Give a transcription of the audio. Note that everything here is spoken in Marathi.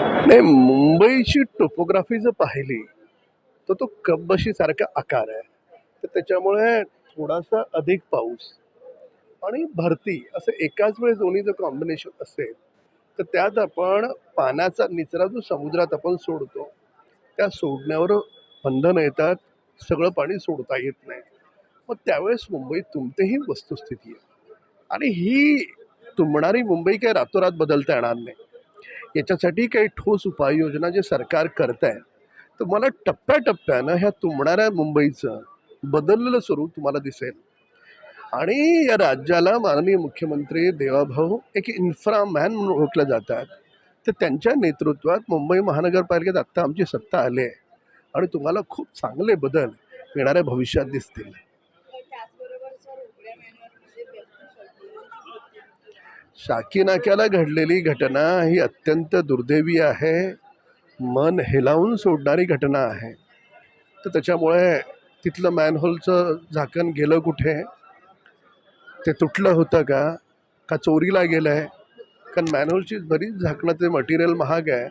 नाही, मुंबईची टोपोग्राफी जर पाहिली तर तो कपबशी सारखा आकार आहे. तर त्याच्यामुळे थोडासा अधिक पाऊस आणि भरती असं एकाच वेळेस दोन्हीचं कॉम्बिनेशन असेल तर त्यात आपण पाण्याचा निचरा जो समुद्रात आपण सोडतो त्या सोडण्यावर बंधनं येतात. सगळं पाणी सोडता येत नाही. मग त्यावेळेस मुंबईत तुमतेही वस्तुस्थिती आहे आणि ही तुंबणारी मुंबई काय रातोरात बदलता येणार नाही. याच्यासाठी काही ठोस उपाययोजना जे सरकार करत आहे तर मला टप्प्याटप्प्यानं ह्या तुंबणाऱ्या मुंबईचं बदललेलं स्वरूप तुम्हाला दिसेल. आणि या राज्याला माननीय मुख्यमंत्री देवाभाऊ एक इन्फ्रामॅन म्हणून ओळखले जातात. तर त्यांच्या नेतृत्वात मुंबई महानगरपालिकेत आत्ता आमची सत्ता आली आहे आणि तुम्हाला खूप चांगले बदल येणाऱ्या भविष्यात दिसतील. शाकी नाक्याला घडलेली घटना ही अत्यंत दुर्दैवी आहे. मन हेलावून सोडणारी घटना आहे. तर त्याच्यामुळे तिथलं मॅनहोलचं झाकण गेलं कुठे, ते तुटलं होतं का चोरीला गेलं आहे? कारण मॅनहोलची बरीच झाकणं ते मटेरियल महाग आहे.